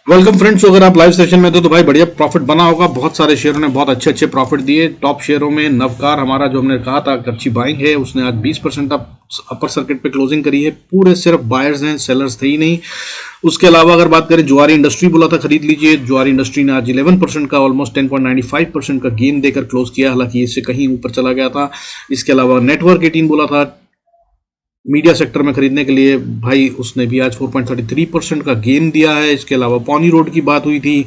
Welcome friends. अगर आप live session में थे तो भाई बढ़िया प्रॉफिट बना होगा। बहुत सारे शेयरों ने बहुत अच्छे अच्छे प्रॉफिट दिए। टॉप शेयरों में नवकार हमारा जो हमने कहा था अच्छी बाइंग है, उसने आज 20% अपर सर्किट पे क्लोजिंग करी है। पूरे सिर्फ बायर्स हैं, सेलर्स थे ही नहीं। उसके अलावा अगर बात करें, जुआरी इंडस्ट्री बोला था खरीद लीजिए। जुआरी इंडस्ट्री ने आज 11% का ऑलमोस्ट 10.95% का गेन देकर क्लोज किया, हालांकि इससे कहीं ऊपर चला गया था। इसके अलावा नेटवर्क 18 बोला था मीडिया सेक्टर में खरीदने के लिए, भाई उसने भी आज 4.33% का गेन दिया है। इसके अलावा पॉनी रोड की बात हुई थी,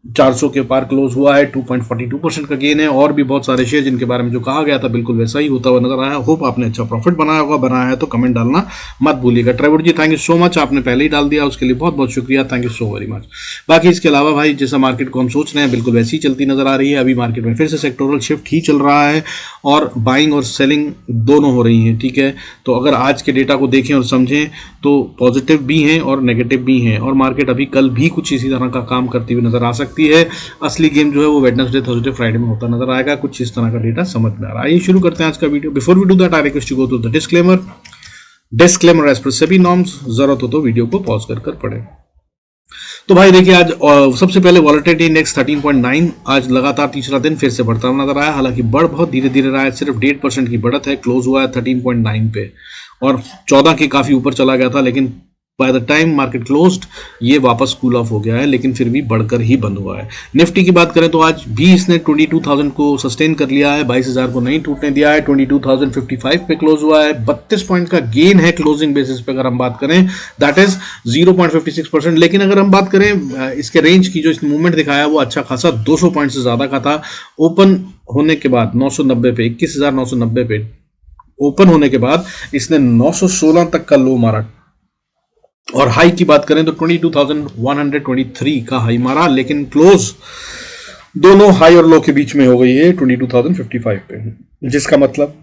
400 के पार क्लोज हुआ है, 2.42% का गेन है। और भी बहुत सारे शेयर जिनके बारे में जो कहा गया था बिल्कुल वैसा ही होता हुआ नजर आया। होप आपने अच्छा प्रॉफिट बनाया होगा। बनाया है तो कमेंट डालना मत भूलिएगा। Trevor ji thank you so much, आपने पहले ही डाल दिया, उसके लिए बहुत बहुत शुक्रिया, thank you so very much. बाकी इसके अलावा भाई जैसा मार्केट को हम सोच रहे हैं बिल्कुल वैसी ही चलती नजर आ रही है। अभी मार्केट में फिर से सेक्टोरल शिफ्ट ही चल रहा है और बाइंग और सेलिंग दोनों हो रही है। ठीक है, तो अगर आज के डेटा को देखें और समझें तो पॉजिटिव भी हैं और नेगेटिव भी हैं, और मार्केट अभी कल भी कुछ इसी तरह का काम करती हुई नजर आ सकती है। असली गेम जो है वो वेडनेसडे, थर्सडे, फ्राइडे में होता नजर आएगा। कुछ इस तरह का डेटा समझ में आ रहा है। आइए शुरू करते हैं आज का video. Before we do that I request you go to the disclaimer as per SEBI norms. जरूरत हो तो वीडियो को पॉज कर पढ़े। तो भाई देखिए, आज सबसे पहले वॉलेटिलिटी इंडेक्स 13.9 आज लगातार तीसरा दिन फिर से बढ़ता हुआ नजर आया। हालांकि बढ़ बहुत धीरे धीरे रहा है, सिर्फ 1.5% की बढ़त है। क्लोज हुआ है 13.9 पे और 14 के काफी ऊपर चला गया था, लेकिन by the time market closed ये वापस कूल ऑफ हो गया है, लेकिन फिर भी बढ़कर ही बंद हुआ है। निफ्टी की बात करें तो आज भी इसने 22,000 को सस्टेन कर लिया है, 22,000 को नहीं टूटने दिया है। 22,055 पे क्लोज हुआ है। 32 पॉइंट का गेन है क्लोजिंग बेसिस पे अगर हम बात करें, दैट इज 0.56%। लेकिन अगर हम बात करें इसके रेंज की, जो इस मूवमेंट दिखाया वो अच्छा खासा 200 पॉइंट से ज्यादा का था। ओपन होने के बाद 990 पे, 21,990 पे ओपन होने के बाद इसने 916 तक का लो मारा। और हाई की बात करें तो 22,123 का हाई मारा, लेकिन क्लोज दोनों हाई और लो के बीच में हो गई है 22,055 पे, जिसका मतलब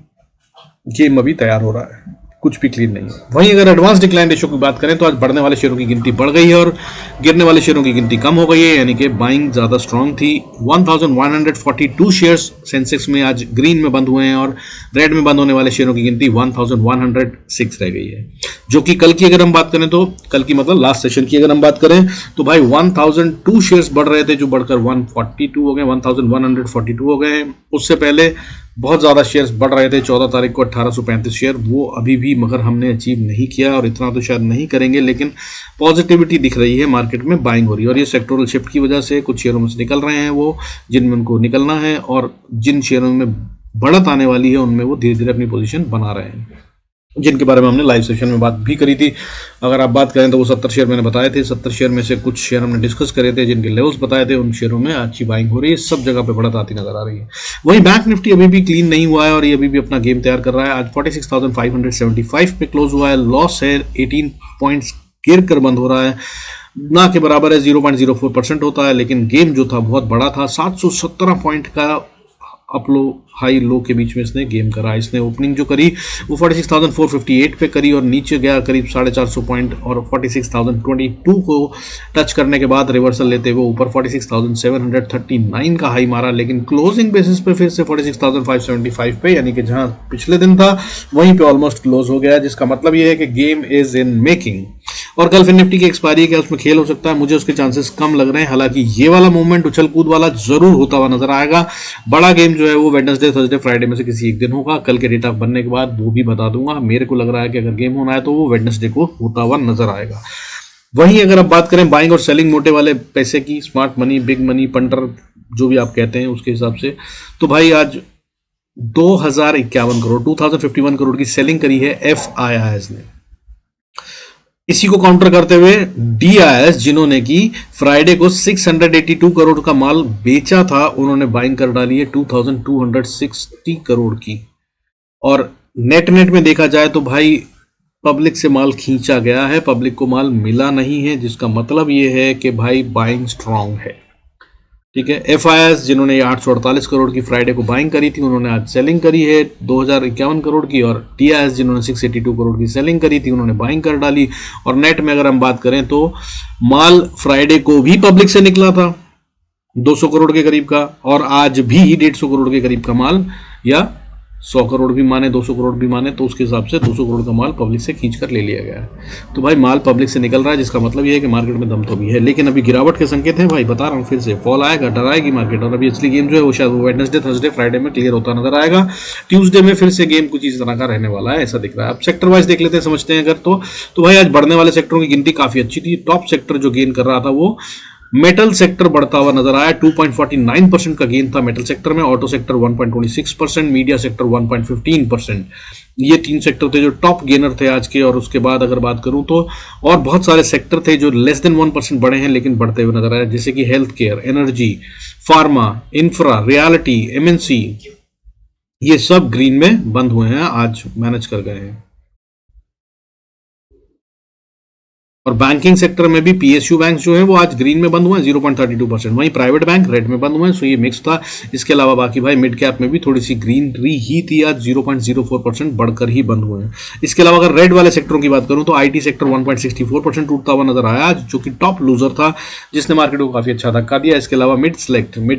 गेम अभी तैयार हो रहा है, कुछ भी क्लीन नहीं है। वहीं अगर एडवांस डिक्लाइन रेशियो की बात करें तो आज बढ़ने वाले शेयरों की गिनती बढ़ गई है और गिरने वाले शेयरों की गिनती कम हो गई है, यानी कि बाइंग ज्यादा स्ट्रांग थी। 1142 शेयर्स सेंसेक्स में आज ग्रीन में बंद हुए हैं और रेड में बंद होने वाले शेयरों की गिनती 1106 रह गई है। जो कि कल की अगर हम बात करें तो, कल की मतलब लास्ट सेशन की अगर हम बात करें तो भाई 1002 शेयर्स बढ़ रहे थे, जो बढ़कर 142 हो गए, 1142 हो गए। उससे पहले बहुत ज्यादा शेयर्स बढ़ रहे थे, 14 तारीख को 1835 शेयर, वो अभी भी मगर हमने अचीव नहीं किया और इतना तो शायद नहीं करेंगे, लेकिन पॉजिटिविटी दिख रही है मार्केट में, बाइंग हो रही है। और ये सेक्टोरल शिफ्ट की वजह से कुछ शेयरों में से निकल रहे हैं वो जिनमें उनको निकलना है, और जिन शेयरों में बढ़त आने वाली है उनमें वो धीरे धीरे अपनी पोजीशन बना रहे हैं, जिनके बारे में हमने लाइव सेशन में बात भी करी थी। अगर आप बात करें तो वो 70 शेयर मैंने बताए थे। 70 शेयर में से कुछ शेयर हमने डिस्कस करे थे, जिनके लेवल्स बताए थे। उन शेयरों में अच्छी बाइंग हो रही है, सब जगह पे बढ़त आती नजर आ रही है। वहीं बैंक निफ्टी अभी भी क्लीन नहीं हुआ है और ये अभी भी अपना गेम तैयार कर रहा है। आज 46,575 पे क्लोज हुआ है। लॉस है, 18 पॉइंट्स गिर कर बंद हो रहा है, ना के बराबर है, 0.04% होता है, लेकिन गेम जो था बहुत बड़ा था। 717 पॉइंट का अपलो हाई लो के बीच में इसने गेम करा। इसने ओपनिंग जो करी वो 46,458 पे करी और नीचे गया करीब 450 पॉइंट, और 46,022 को टच करने के बाद रिवर्सल लेते हुए ऊपर 46,739 का हाई मारा, लेकिन क्लोजिंग बेसिस पे फिर से 46,575 पे, यानी कि जहां पिछले दिन था वहीं पे ऑलमोस्ट क्लोज हो गया, जिसका मतलब ये है कि गेम इज इन मेकिंग। और कल फिर निफ्टी की एक्सपायरी है, क्या उसमें खेल हो सकता है? मुझे उसके चांसेस कम लग रहे हैं। हालांकि ये वाला मूवमेंट उछल कूद वाला जरूर होता हुआ नजर आएगा। बड़ा गेम जो है वो वेडनेसडे, थर्सडे, फ्राइडे में से किसी एक दिन होगा। कल के डेटा बनने के बाद वो भी बता दूंगा। मेरे को लग रहा है कि अगर गेम होना है तो वो वेडनेसडे को होता हुआ नजर आएगा। वहीं अगर आप बात करें बाइंग और सेलिंग मोटे वाले पैसे की, smart money, big money, punter, जो भी आप कहते हैं उसके हिसाब से, तो भाई आज 2051 करोड़ 2051 करोड़ की सेलिंग करी है FIIs ने। इसी को काउंटर करते हुए DIS, जिन्होंने की फ्राइडे को 682 करोड़ का माल बेचा था, उन्होंने बाइंग कर डाली है 2260 करोड़ की। और नेट में देखा जाए तो भाई पब्लिक से माल खींचा गया है, पब्लिक को माल मिला नहीं है, जिसका मतलब ये है कि भाई बाइंग स्ट्रांग है। ठीक है, FIIs जिन्होंने 848 करोड़ की फ्राइडे को बाइंग करी थी, उन्होंने आज सेलिंग करी है 2051 करोड़ की, और DIS जिन्होंने 682 करोड़ की सेलिंग करी थी, उन्होंने बाइंग कर डाली। और नेट में अगर हम बात करें तो माल फ्राइडे को भी पब्लिक से निकला था 200 करोड़ के करीब का, और आज भी 150 करोड़ के करीब का माल या 100 करोड़ भी माने, 200 करोड़ भी माने, तो उसके हिसाब से 200 करोड़ का माल पब्लिक से खींच कर ले लिया गया है। तो भाई माल पब्लिक से निकल रहा है, जिसका मतलब ये है कि मार्केट में दम तो भी है, लेकिन अभी गिरावट के संकेत हैं भाई, बता रहा हूँ फिर से, फॉल आएगा, डराएगी मार्केट। और अभी असली गेम जो है वो शायद वेडनेसडे, थर्सडे, फ्राइडे में क्लियर होता नजर आएगा। ट्यूसडे में फिर से गेम कुछ इस तरह का रहने वाला है, ऐसा दिख रहा है। अब सेक्टर वाइज देख लेते हैं, समझते हैं अगर तो भाई आज बढ़ने वाले सेक्टरों की गिनती काफी अच्छी थी। टॉप सेक्टर जो गेन कर रहा था वो मेटल सेक्टर बढ़ता हुआ नजर आया, 2.49% का गेन था मेटल सेक्टर में। Auto sector 1.26%, media sector 1.15%। ये 3 सेक्टर थे जो टॉप गेनर थे आज के। और उसके बाद अगर बात करूं तो और बहुत सारे सेक्टर थे जो लेस देन 1% बढ़े हैं लेकिन बढ़ते हुए नजर आए, जैसे कि health care, energy, pharma, infra, reality, MNC, ये सब ग्रीन में बंद हुए हैं, आज मैनेज कर गए हैं। और बैंकिंग सेक्टर में भी पीएसयू बैंक जो है वो आज ग्रीन में बंद हुए हैं, 0.32%। वहीं प्राइवेट बैंक रेड में बंद हुए हैं, सो ये मिक्स था। इसके अलावा बाकी भाई मिड कैप में भी थोड़ी सी ग्रीनरी ही थी, आज 0.04% बढ़कर ही बंद हुए हैं। इसके अलावा अगर रेड वाले सेक्टरों की बात करूं तो आईटी सेक्टर 1.64% टूटता हुआ नजर आया आज, जो कि टॉप लूजर था, जिसने मार्केट को काफी अच्छा धक्का दिया। इसके अलावा मिड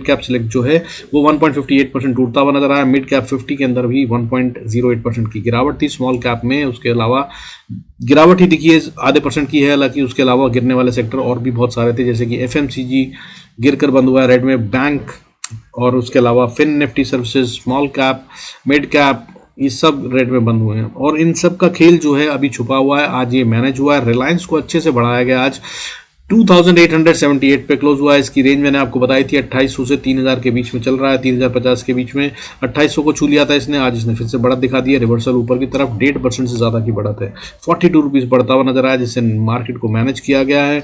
कैप सिलेक्ट जो है वो 1.58% टूटता हुआ नजर आया। मिड कैप 50 के अंदर भी 1.08% की गिरावट थी। स्मॉल कैप में उसके अलावा गिरावट ही दिखी है, आधे % की है। हालांकि उसके अलावा गिरने वाले सेक्टर और भी बहुत सारे थे, जैसे कि एफएमसीजी गिरकर बंद हुआ है रेड में, बैंक, और उसके अलावा fin Nifty services, small cap, mid cap, ये सब रेड में बंद हुए हैं। और इन सब का खेल जो है अभी छुपा हुआ है, आज ये मैनेज हुआ है। रिलायंस को अच्छे से बढ़ाया गया, आज 2878 पे क्लोज हुआ है। इसकी रेंज मैंने आपको बताई थी 2800 से 3000 के बीच में चल रहा है, 3050 के बीच में। 2800 को छू लिया था इसने, आज इसने फिर से बढ़त दिखा दी है, रिवर्सल ऊपर की तरफ, 1.5% से ज्यादा की बढ़त है। 42 रुपीज बढ़ता हुआ नजर आया, जिससे मार्केट को मैनेज किया गया है।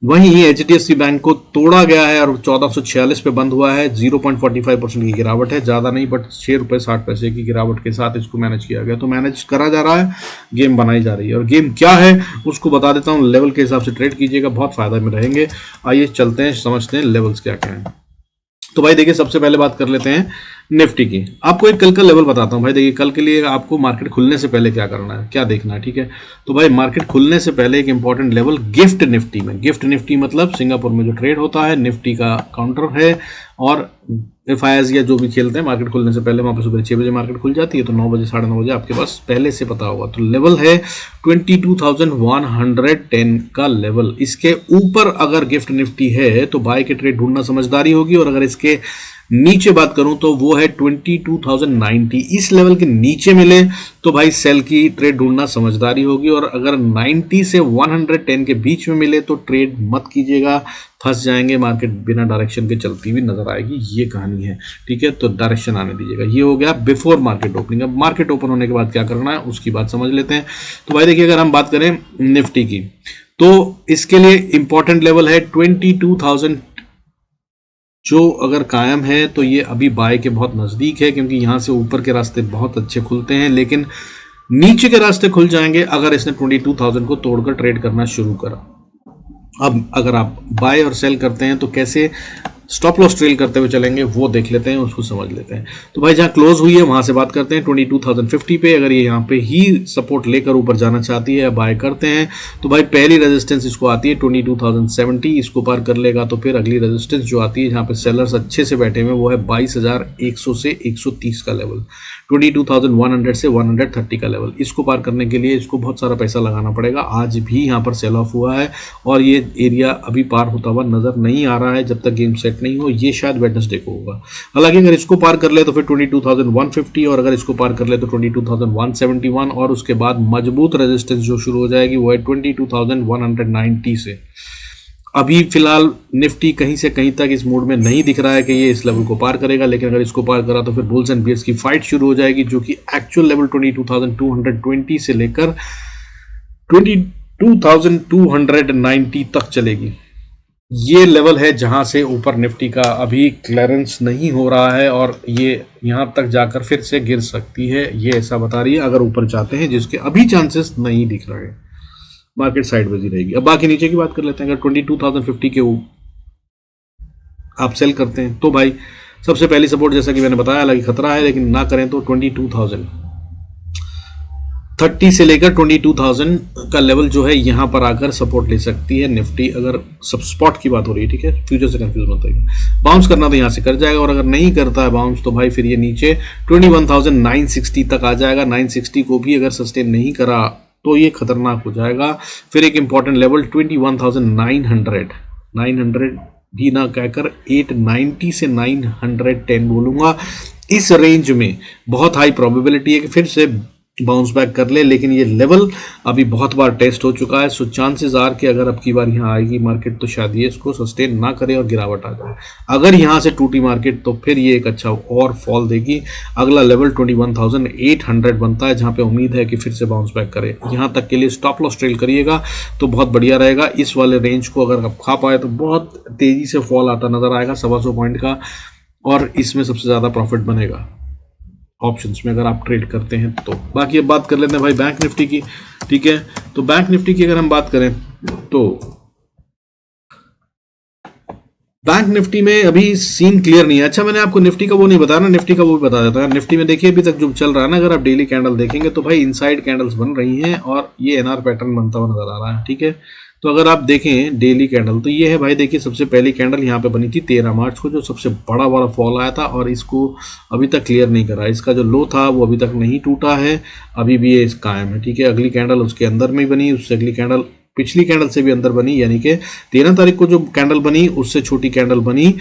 वहीं ही एचडीएफसी बैंक को तोड़ा गया है और 1446 पे बंद हुआ है, 0.45% की गिरावट है, ज्यादा नहीं बट 6 रुपए 60 पैसे की गिरावट के साथ इसको मैनेज किया गया। तो मैनेज करा जा रहा है, गेम बनाई जा रही है। और गेम क्या है उसको बता देता हूं, लेवल के हिसाब से ट्रेड कीजिएगा, बहुत फायदा में रहेंगे। आइए चलते हैं, समझते हैं लेवल्स क्या क्या है। तो भाई देखिए, सबसे पहले बात कर लेते हैं निफ्टी की। आपको एक कल का लेवल बताता हूं भाई। देखिए कल के लिए आपको मार्केट खुलने से पहले क्या करना है, क्या देखना है, ठीक है। तो भाई मार्केट खुलने से पहले एक इंपॉर्टेंट लेवल गिफ्ट निफ्टी में, गिफ्ट निफ्टी मतलब सिंगापुर में जो ट्रेड होता है, निफ्टी का काउंटर है। और एफआईआईज या जो भी खेलते हैं मार्केट खुलने से पहले, वहां पर सुबह 6 बजे मार्केट खुल जाती है, तो 9 बजे 9:30 बजे आपके पास पहले से पता होगा। तो लेवल है 22,110 का लेवल। इसके ऊपर अगर गिफ्ट निफ्टी है तो बाय के ट्रेड ढूंढना समझदारी होगी, और अगर इसके नीचे बात करूं तो वो है 22,090। इस लेवल के नीचे मिले तो भाई सेल की ट्रेड ढूंढना समझदारी होगी, और अगर 90 से 110 के बीच में मिले तो ट्रेड मत कीजिएगा, फंस जाएंगे, मार्केट बिना डायरेक्शन के चलती हुई नजर आएगी, ये कहानी है, ठीक है। तो डायरेक्शन आने दीजिएगा। ये हो गया बिफोर मार्केट ओपनिंग। अब मार्केट ओपन होने के बाद क्या करना है उसकी बात समझ लेते हैं। तो भाई देखिए, अगर हम बात करें निफ्टी की तो इसके लिए इंपॉर्टेंट लेवल है 22,000, जो अगर कायम है तो ये अभी बाय के बहुत नजदीक है, क्योंकि यहां से ऊपर के रास्ते बहुत अच्छे खुलते हैं, लेकिन नीचे के रास्ते खुल जाएंगे अगर इसने 22,000 को तोड़कर ट्रेड करना शुरू करा। अब अगर आप बाय और सेल करते हैं तो कैसे स्टॉप लॉस ट्रेल करते हुए चलेंगे वो देख लेते हैं, उसको समझ लेते हैं। तो भाई जहां क्लोज हुई है वहां से बात करते हैं 22,050 पे। अगर ये यहाँ पे ही सपोर्ट लेकर ऊपर जाना चाहती है या बाय करते हैं तो भाई पहली रेजिस्टेंस इसको आती है 22,070। इसको पार कर लेगा तो फिर अगली रेजिस्टेंस जो आती है जहां पे सेलर्स अच्छे से बैठे हुए वो है 22,100 से 130 का लेवल, 22,100 से 130 का लेवल। इसको पार करने के लिए इसको बहुत सारा पैसा लगाना पड़ेगा। आज भी यहाँ पर सेल ऑफ हुआ है और ये एरिया अभी पार होता हुआ नजर नहीं आ रहा है जब तक गेम सेट नहीं हो। ये शायद वेडनेसडे को होगा। हालांकि अगर इसको पार कर ले तो फिर 22,150, और अगर इसको पार कर ले तो 22,171, और उसके बाद मजबूत रेजिस्टेंस जो शुरू हो जाएगी वो है 22,190 से। अभी फिलहाल निफ्टी कहीं से कहीं तक इस मूड में नहीं दिख रहा है कि ये इस लेवल को पार करेगा, लेकिन अगर इसको पार करा तो फिर बुल्स एंड बियर्स की फाइट शुरू हो जाएगी, जो कि एक्चुअल लेवल 22,220 से लेकर 22,290 तक चलेगी। ये लेवल है जहां से ऊपर निफ्टी का अभी क्लियरेंस नहीं हो रहा है और ये यहां तक जाकर फिर से गिर सकती है, ये ऐसा बता रही है अगर ऊपर जाते हैं, जिसके अभी चांसेस नहीं दिख रहे हैं। मार्केट साइडवेज ही रहेगी। अब बाकी नीचे की बात कर लेते हैं। अगर 22,050 के आप सेल करते हैं तो भाई सबसे पहली सपोर्ट जैसा कि मैंने बताया, हालांकि खतरा है लेकिन ना करें तो 22,000 30 से लेकर 22,000 का लेवल जो है यहाँ पर आकर सपोर्ट ले सकती है निफ्टी, अगर सब स्पॉट की बात हो रही है, ठीक है, फ्यूचर से कंफ्यूज मत होइएगा। बाउंस करना तो यहाँ से कर जाएगा, और अगर नहीं करता है बाउंस तो भाई फिर ये नीचे 21,960 तक आ जाएगा। 960 को भी अगर सस्टेन नहीं करा तो ये खतरनाक हो जाएगा। फिर एक इंपॉर्टेंट लेवल 21,900 भी ना कहकर 890 से 910 बोलूंगा। इस रेंज में बहुत हाई प्रोबेबिलिटी है कि फिर से बाउंस बैक कर ले, लेकिन ये लेवल अभी बहुत बार टेस्ट हो चुका है। सो चांसेस आर कि अगर अब की बार यहाँ आएगी मार्केट तो शायद ये इसको सस्टेन ना करे और गिरावट आ जाए। अगर यहाँ से टूटी मार्केट तो फिर ये एक अच्छा और फॉल देगी। अगला लेवल 21,800 बनता है, जहाँ पे उम्मीद है कि फिर से बाउंस बैक करे। यहाँ तक के लिए स्टॉप लॉस ट्रेल करिएगा तो बहुत बढ़िया रहेगा। इस वाले रेंज को अगर आप खा पाए तो बहुत तेजी से फॉल आता नजर आएगा 125 पॉइंट का, और इसमें सबसे ज़्यादा प्रॉफिट बनेगा ऑप्शंस में अगर आप ट्रेड करते हैं तो। बाकी अब बात कर लेते हैं भाई बैंक निफ्टी की, ठीक है। तो बैंक निफ्टी की अगर हम बात करें तो बैंक निफ्टी में अभी सीन क्लियर नहीं है। अच्छा, मैंने आपको निफ्टी का वो नहीं बताया ना, निफ्टी का वो भी बता देता हूं। निफ्टी में देखिए अभी तक जो चल रहा है ना, अगर आप डेली कैंडल देखेंगे तो भाई इनसाइड कैंडल्स बन रही हैं और ये एनआर पैटर्न बनता हुआ नजर आ रहा है, ठीक है। तो अगर आप देखें डेली कैंडल तो ये है भाई, देखिए सबसे पहली कैंडल यहाँ पे बनी थी 13 मार्च को, जो सबसे बड़ा फॉल आया था, और इसको अभी तक क्लियर नहीं करा। इसका जो लो था वो अभी तक नहीं टूटा है, अभी भी ये कायम है, ठीक है। अगली कैंडल उसके अंदर में बनी, उससे अगली कैंडल पिछली कैंडल से भी अंदर बनी, यानी कि 13 तारीख को जो कैंडल बनी उससे छोटी कैंडल बनी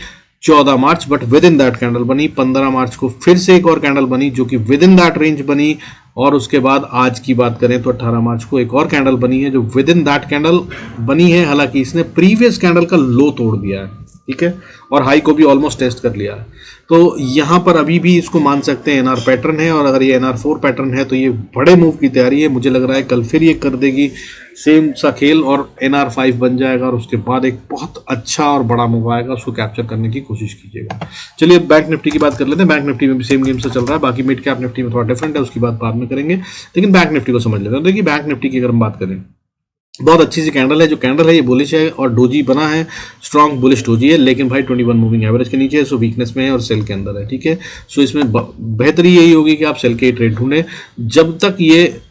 14 March, but with in that candle बनी। 15 मार्च को फिर से एक और कैंडल बनी जो कि विद इन दैट रेंज बनी, और उसके बाद आज की बात करें तो 18 मार्च को एक और कैंडल बनी है जो विद इन दैट कैंडल बनी है। हालांकि इसने प्रीवियस कैंडल का लो तोड़ दिया है, ठीक है, और हाई को भी ऑलमोस्ट टेस्ट कर लिया है। तो यहाँ पर अभी भी इसको मान सकते हैं एनआर पैटर्न है, और अगर ये एनआर 4 पैटर्न है तो ये बड़े मूव की तैयारी है। मुझे लग रहा है कल फिर ये कर देगी सेम सा खेल और एनआर 5 बन जाएगा, और उसके बाद एक बहुत अच्छा और बड़ा मूव आएगा, उसको कैप्चर करने की कोशिश कीजिएगा। चलिए अब बैंक निफ्टी की बात कर लेते हैं। बैंक निफ्टी में भी सेम गेम से चल रहा है, बाकी मिड कैप निफ्टी में थोड़ा डिफरेंट है, उसकी बात बाद में करेंगे, लेकिन बैंक निफ्टी को समझ लेते हैं। देखिए बैंक निफ्टी की अगर हम बात करें, बहुत अच्छी सी कैंडल है। जो कैंडल है ये बुलिश है और डोजी बना है, स्ट्रॉन्ग बुलिश डोजी है, लेकिन भाई 21 मूविंग एवरेज के नीचे है, सो वीकनेस में है और सेल के अंदर है, ठीक है। सो इसमें बेहतरी यही होगी कि आप सेल के ट्रेड ढूंढें जब तक ये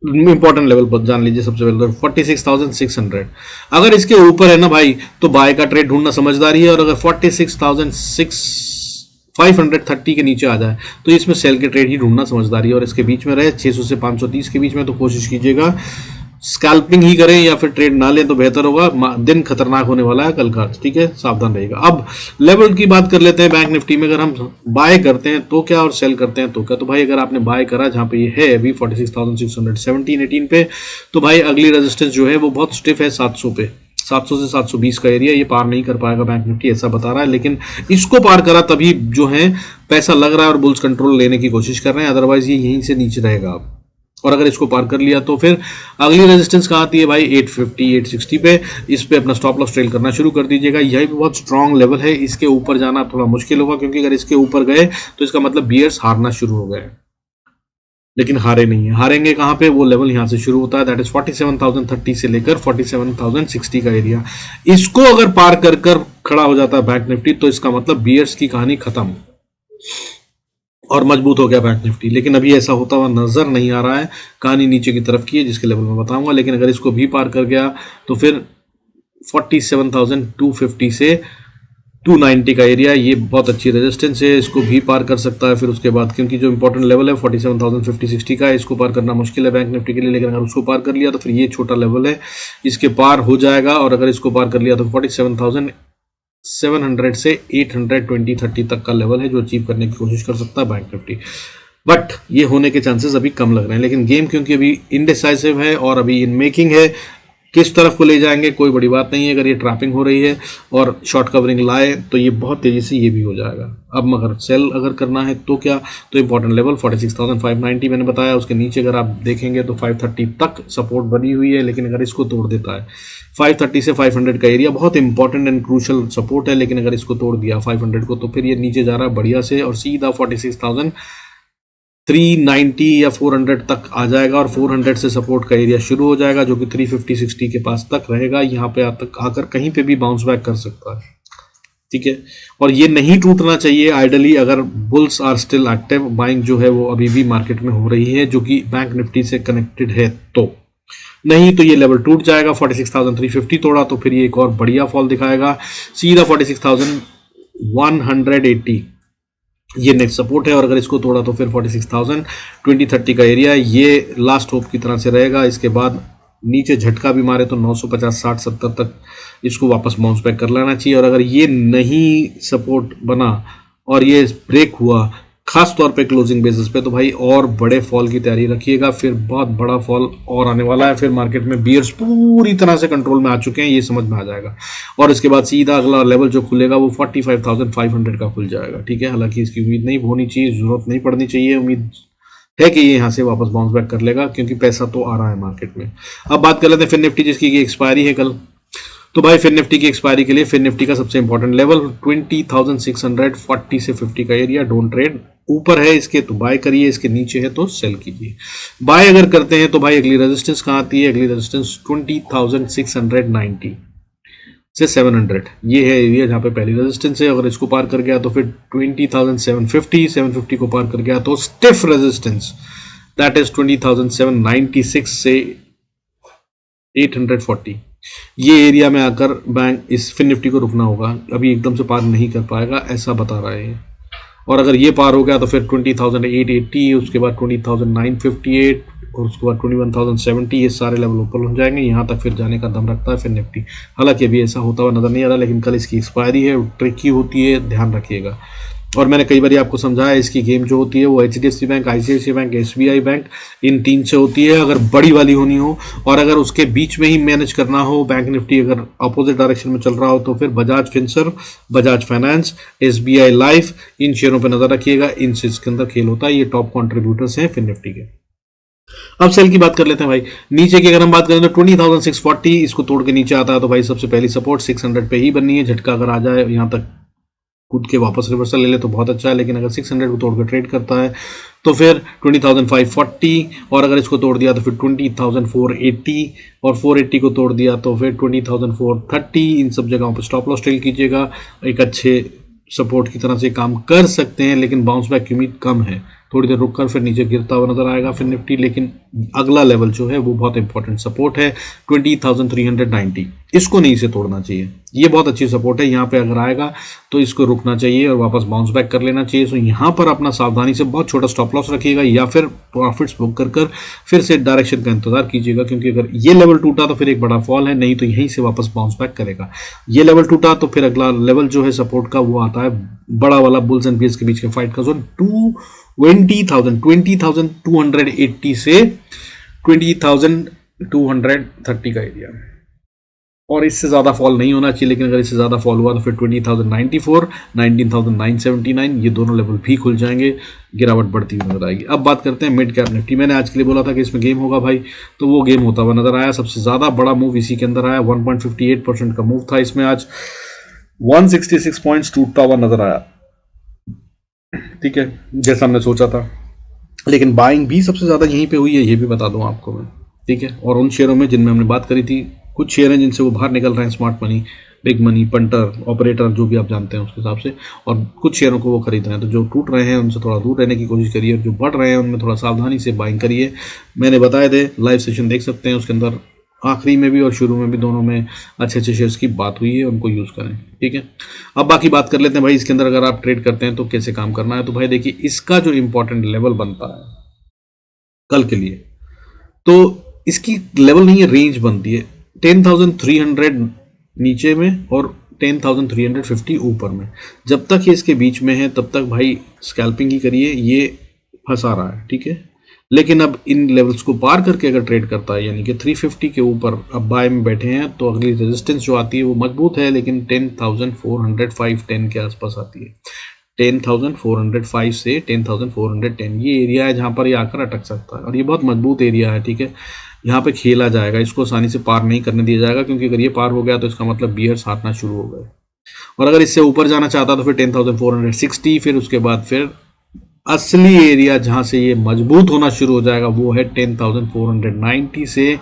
इंपॉर्टेंट लेवल पर जान लीजिए। सबसे पहले तो 46,600 अगर इसके ऊपर है ना भाई तो बाय का ट्रेड ढूंढना समझदारी है, और अगर 46,530 के नीचे आ जाए तो इसमें सेल के ट्रेड ही ढूंढना समझदारी है, और इसके बीच में रहे 600 से 530 के बीच में तो कोशिश कीजिएगा स्कैल्पिंग ही करें या फिर ट्रेड ना लें तो बेहतर होगा। दिन खतरनाक होने वाला है कल का, ठीक है, सावधान रहिएगा। अब लेवल की बात कर लेते हैं बैंक निफ्टी में। अगर हम बाय करते हैं तो क्या और सेल करते हैं तो क्या, तो भाई अगर आपने बाय करा जहां पे ये है अभी 46,617-18 पे, तो भाई अगली रेजिस्टेंस जो है वो बहुत स्टिफ है 700 पे। 700 से 720 का एरिया ये पार नहीं कर पाएगा बैंक निफ्टी, ऐसा बता रहा है, लेकिन इसको पार करा तभी जो है पैसा लग रहा है और बुल्स कंट्रोल लेने की कोशिश कर रहे हैं, अदरवाइज ये यहीं से नीचे रहेगा अब। और अगर इसको पार कर लिया तो फिर अगली रेजिस्टेंस कहाँ आती है भाई 850 860 पे। इस पे अपना स्टॉप लॉस ट्रेल करना शुरू कर दीजिएगा। यही भी बहुत स्ट्रांग लेवल है, इसके ऊपर जाना थोड़ा मुश्किल होगा, क्योंकि अगर इसके ऊपर गए तो इसका मतलब बियर्स हारना शुरू हो गए, लेकिन हारे नहीं है। हारेंगे कहाँ पे, वो लेवल यहाँ से शुरू होता है, दैट इज 47,030 से लेकर 47,060 का एरिया। इसको अगर पार कर कर खड़ा हो जाता है बैंक निफ्टी तो इसका मतलब बियर्स की कहानी खत्म और मजबूत हो गया बैंक निफ्टी, लेकिन अभी ऐसा होता हुआ नजर नहीं आ रहा है। कहानी नीचे की तरफ की है, जिसके लेवल में बताऊंगा, लेकिन अगर इसको भी पार कर गया तो फिर 47,250 से 290 का एरिया ये बहुत अच्छी रेजिस्टेंस है, इसको भी पार कर सकता है। फिर उसके बाद क्योंकि जो इंपॉर्टेंट लेवल है 47,050-60 का है, इसको पार करना मुश्किल है बैंक निफ्टी के लिए, लेकिन अगर उसको पार कर लिया तो फिर ये छोटा लेवल है, इसके पार हो जाएगा। और अगर इसको पार कर लिया तो 47,700 से 820-30 तक का लेवल है जो अचीव करने की कोशिश कर सकता है बैंक निफ्टी। बट ये होने के चांसेस अभी कम लग रहे हैं, लेकिन गेम क्योंकि अभी इनडिसाइसिव है और अभी इन मेकिंग है, किस तरफ को ले जाएंगे कोई बड़ी बात नहीं है। अगर ये ट्रैपिंग हो रही है और शॉर्ट कवरिंग लाए तो ये बहुत तेजी से ये भी हो जाएगा। अब मगर सेल अगर करना है तो क्या, तो इंपॉर्टेंट लेवल 46,590 मैंने बताया, उसके नीचे अगर आप देखेंगे तो 530 तक सपोर्ट बनी हुई है, लेकिन अगर इसको तोड़ देता है 530 से 500 का एरिया बहुत इंपॉर्टेंट एंड क्रूशल सपोर्ट है, लेकिन अगर इसको तोड़ दिया 500 को तो फिर ये नीचे जा रहा है बढ़िया से और सीधा 46,390 या 400 तक आ जाएगा, और 400 से सपोर्ट का एरिया शुरू हो जाएगा जो कि 350-60 के पास तक रहेगा। यहाँ पे आकर कहीं पे भी बाउंस बैक कर सकता है। ठीक है, और ये नहीं टूटना चाहिए आइडली। अगर bulls are still active, buying जो है वो अभी भी मार्केट में हो रही है जो कि बैंक निफ्टी से कनेक्टेड है, तो नहीं तो ये लेवल टूट जाएगा। 46,350 तोड़ा तो फिर ये एक और बढ़िया फॉल दिखाएगा, सीधा 46,180 ये नेक्स्ट सपोर्ट है, और अगर इसको तोड़ा तो फिर 46,000 2030 का एरिया ये लास्ट होप की तरह से रहेगा। इसके बाद नीचे झटका भी मारे तो 950 60 70 तक इसको वापस बाउंस बैक कर लेना चाहिए। और अगर ये नहीं सपोर्ट बना और ये ब्रेक हुआ खास तौर पे क्लोजिंग बेसिस पे, तो भाई और बड़े फॉल की तैयारी रखिएगा, फिर बहुत बड़ा फॉल और आने वाला है। फिर मार्केट में बियर्स पूरी तरह से कंट्रोल में आ चुके हैं, ये समझ में आ जाएगा। और इसके बाद सीधा अगला लेवल जो खुलेगा वो 45,500 का खुल जाएगा, ठीक है। हालांकि इसकी उम्मीद नहीं होनी चाहिए, जरूरत नहीं पड़नी चाहिए, उम्मीद है कि ये यहाँ से वापस बाउंस बैक कर लेगा क्योंकि पैसा तो आ रहा है मार्केट में। अब बात कर लेते हैं फिर निफ्टी जिसकी एक्सपायरी है कल। तो भाई फिर निफ्टी की एक्सपायरी के लिए फिर निफ्टी का सबसे इंपॉर्टेंट लेवल 20,640 से 50 का एरिया, डोंट ट्रेड। ऊपर है इसके तो बाय करिए, इसके नीचे है तो सेल कीजिए। बाय अगर करते हैं तो भाई अगली रेजिस्टेंस कहाँ आती है, अगली रेजिस्टेंस 20,690 से 700, ये है एरिया जहाँ पे पहली रेजिस्टेंस है। अगर इसको पार कर गया तो फिर 20,750 को पार कर गया तो स्टिफ रेजिस्टेंस दैट इज 20,796 से 840, ये एरिया में आकर बैंक इस फिन निफ्टी को रुकना होगा। अभी एकदम से पार नहीं कर पाएगा ऐसा बता रहा है। और अगर ये पार हो गया तो फिर 20,880, उसके बाद 20,958 और उसके बाद 21,070, ये सारे लेवल ऊपर हो जाएंगे। यहाँ तक फिर जाने का दम रखता है फिर निफ्टी। हालांकि अभी ऐसा होता हुआ नजर नहीं आ रहा, लेकिन कल इसकी एक्सपायरी है, ट्रिकी होती है, ध्यान रखिएगा। और मैंने कई बार आपको समझाया इसकी गेम जो होती है वो HDFC bank, ICICI bank, SBI bank, इन 3 से होती है अगर बड़ी वाली होनी हो। और अगर उसके बीच में ही मैनेज करना हो बैंक निफ्टी, अगर अपोजिट डायरेक्शन में चल रहा हो तो फिर Bajaj Finserv, Bajaj finance, SBI life, इन शेयरों पर नजर रखिएगा। इन शेयर्स के अंदर खेल होता है, ये टॉप कॉन्ट्रीब्यूटर्स हैं फिन निफ्टी के। अब सेल की बात कर लेते हैं भाई। नीचे की अगर हम बात करें तो 20,640 इसको तोड़ के नीचे आता है तो भाई सबसे पहली सपोर्ट 600 पे ही बननी है। झटका अगर आ जाए यहाँ तक कूद के वापस रिवर्सल ले ले तो बहुत अच्छा है, लेकिन अगर 600 को तोड़ कर ट्रेड करता है तो फिर 20,540, और अगर इसको तोड़ दिया तो फिर 20,480, और 480 को तोड़ दिया तो फिर 20,430। इन सब जगहों पर स्टॉप लॉस ट्रेल कीजिएगा, एक अच्छे सपोर्ट की तरह से काम कर सकते हैं, लेकिन बाउंस बैक की उम्मीद कम है। थोड़ी देर रुककर फिर नीचे गिरता हुआ नजर आएगा फिर निफ्टी, लेकिन अगला लेवल जो है वो बहुत इंपॉर्टेंट सपोर्ट है 20,390, इसको नहीं से तोड़ना चाहिए। ये बहुत अच्छी सपोर्ट है, यहाँ पे अगर आएगा तो इसको रुकना चाहिए और वापस बाउंस बैक कर लेना चाहिए। तो यहाँ पर अपना सावधानी से बहुत छोटा स्टॉप लॉस रखिएगा या फिर प्रॉफिट्स बुक कर फिर से डायरेक्शन का इंतजार कीजिएगा, क्योंकि अगर ये लेवल टूटा तो फिर एक बड़ा फॉल है, नहीं तो यहीं से वापस बाउंस बैक करेगा। ये लेवल टूटा तो फिर अगला लेवल जो है सपोर्ट का वो आता है बड़ा वाला बुल्स एंड बियर्स के बीच के फाइट का जोन 20,280 से 20,230 का एरिया, और इससे ज़्यादा फॉल नहीं होना चाहिए। लेकिन अगर इससे ज़्यादा फॉल हुआ तो फिर 20,094, 19,979 ये दोनों लेवल भी खुल जाएंगे, गिरावट बढ़ती हुई नजर आएगी। अब बात करते हैं मिड कैप निफ्टी। मैंने आज के लिए बोला था कि इसमें गेम होगा भाई, तो वो गेम होता हुआ नजर आया। सबसे ज़्यादा बड़ा मूव इसी के अंदर आया, 1.58% का मूव था इसमें। आज 166 पॉइंट्स टूटता हुआ नजर आया, ठीक है, जैसा हमने सोचा था। लेकिन बाइंग भी सबसे ज़्यादा यहीं पे हुई है, ये भी बता दूं आपको मैं, ठीक है। और उन शेयरों में जिनमें हमने बात करी थी, कुछ शेयर हैं जिनसे वो बाहर निकल रहे हैं, smart money, big money, punter, operator, जो भी आप जानते हैं उसके हिसाब से, और कुछ शेयरों को वो खरीद रहे हैं। तो जो टूट रहे हैं उनसे थोड़ा दूर रहने की कोशिश करिए, और जो बढ़ रहे हैं उनमें थोड़ा सावधानी से बाइंग करिए। मैंने बताए थे, लाइव सेशन देख सकते हैं, उसके अंदर आखिरी में भी और शुरू में भी दोनों में अच्छे अच्छे शेयर्स की बात हुई है, उनको यूज़ करें, ठीक है। अब बाकी बात कर लेते हैं भाई, इसके अंदर अगर आप ट्रेड करते हैं तो कैसे काम करना है। तो भाई देखिए, इसका जो इंपॉर्टेंट लेवल बनता है कल के लिए, तो इसकी लेवल नहीं है, रेंज बनती है 10,300 नीचे में और 10,350 ऊपर में। जब तक ये इसके बीच में है तब तक भाई स्कैल्पिंग ही करिए, ये फंसा रहा है, ठीक है। लेकिन अब इन लेवल्स को पार करके अगर ट्रेड करता है, यानी कि 350 के ऊपर अब बाय में बैठे हैं, तो अगली रेजिस्टेंस जो आती है वो मजबूत है, लेकिन 10,405-10 के आसपास आती है। 10,405 से 10,410 ये एरिया है जहां पर ये आकर अटक सकता है, और ये बहुत मजबूत एरिया है, ठीक है। यहाँ पे खेला जाएगा, इसको आसानी से पार नहीं करने दिया जाएगा, क्योंकि अगर ये पार हो गया तो इसका मतलब बियर्स हारना शुरू हो गए। और अगर इससे ऊपर जाना चाहता तो फिर 10,460, फिर उसके बाद फिर असली एरिया जहां से ये मजबूत होना शुरू हो जाएगा वो है 10,490 से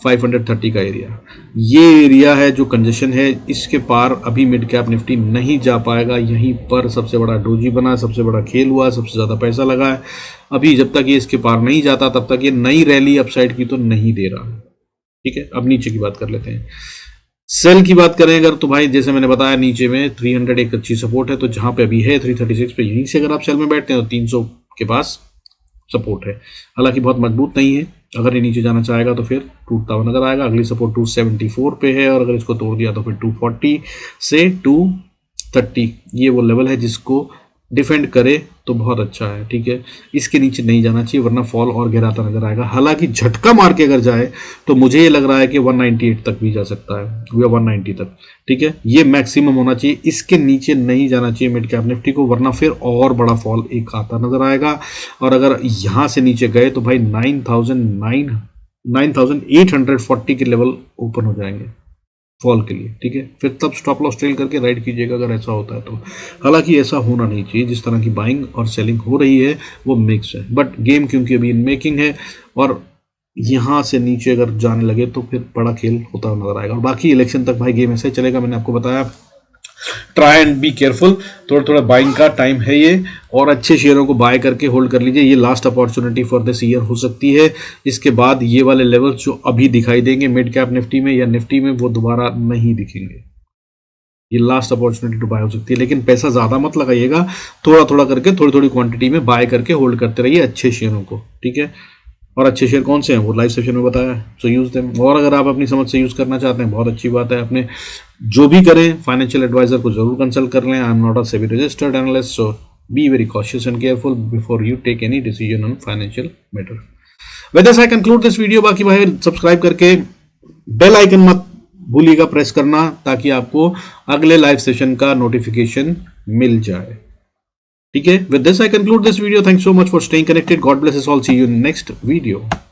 530 का एरिया, ये एरिया है जो कंजेशन है, इसके पार अभी मिड कैप निफ्टी नहीं जा पाएगा। यहीं पर सबसे बड़ा डोजी बना, सबसे बड़ा खेल हुआ, सबसे ज़्यादा पैसा लगा है। अभी जब तक ये इसके पार नहीं जाता तब तक ये नई रैली अपसाइड की तो नहीं दे रहा। ठीक है, अब नीचे की बात कर लेते हैं। सेल की बात करें अगर तो भाई जैसे मैंने बताया नीचे में 300 एक अच्छी सपोर्ट है, तो जहां पे अभी है 336 पे, यहीं से अगर आप सेल में बैठते हैं तो 300 के पास सपोर्ट है। हालांकि बहुत मजबूत नहीं है, अगर ये नीचे जाना चाहेगा तो फिर टूटता हुआ नजर आएगा। अगली सपोर्ट 274 पे है और अगर इसको तोड़ दिया तो फिर 240 से 230 ये वो लेवल है जिसको डिफेंड करे तो बहुत अच्छा है। ठीक है, इसके नीचे नहीं जाना चाहिए वरना फॉल और गिराता नजर आएगा। हालांकि झटका मार के अगर जाए तो मुझे ये लग रहा है कि 198 तक भी जा सकता है या 190 तक। ठीक है, ये मैक्सिमम होना चाहिए, इसके नीचे नहीं जाना चाहिए मिड कैप निफ्टी को, वरना फिर और बड़ा फॉल एक आता नजर आएगा। और अगर यहां से नीचे गए तो भाई 9840 के लेवल ओपन हो जाएंगे फॉल के लिए। ठीक है, फिर तब स्टॉप लॉस ट्रेल करके राइड कीजिएगा अगर ऐसा होता है तो। हालांकि ऐसा होना नहीं चाहिए, जिस तरह की बाइंग और सेलिंग हो रही है वो मिक्स है, बट गेम क्योंकि अभी इन मेकिंग है और यहाँ से नीचे अगर जाने लगे तो फिर बड़ा खेल होता नजर आएगा। और बाकी इलेक्शन तक भाई गेम ऐसे ही चलेगा, मैंने आपको बताया। ट्राई एंड बी केयरफुल, थोड़ा थोड़ा बाइंग का टाइम है ये, और अच्छे शेयरों को बाय करके होल्ड कर लीजिए। ये last opportunity for this year हो सकती है। इसके बाद ये वाले लेवल्स जो अभी दिखाई देंगे मिड कैप निफ्टी में या निफ्टी में वो दोबारा नहीं दिखेंगे। ये लास्ट अपॉर्चुनिटी टू बाय हो सकती है, लेकिन पैसा ज्यादा मत लगाइएगा, थोड़ा थोड़ा करके थोड़ी थोड़ी क्वांटिटी में बाय करके होल्ड करते रहिए अच्छे शेयरों को। ठीक है, और अच्छे शेयर कौन से हैं वो लाइव सेशन में बताया है, सो यूज देम। और अगर आप अपनी समझ से यूज करना चाहते हैं बहुत अच्छी बात है। अपने जो भी करें फाइनेंशियल एडवाइजर को जरूर कंसल्ट कर लें। I am not a SEBI registered analyst, so be very cautious and careful before you take any decision on financial matter. With this I conclude this video. बाकी भाई सब्सक्राइब करके बेल आइकन मत भूलिएगा press करना, ताकि आपको अगले लाइव सेशन का नोटिफिकेशन मिल जाए। ठीक है, with this I conclude this video. Thanks so much for staying connected. God bless us all. See you in the next video.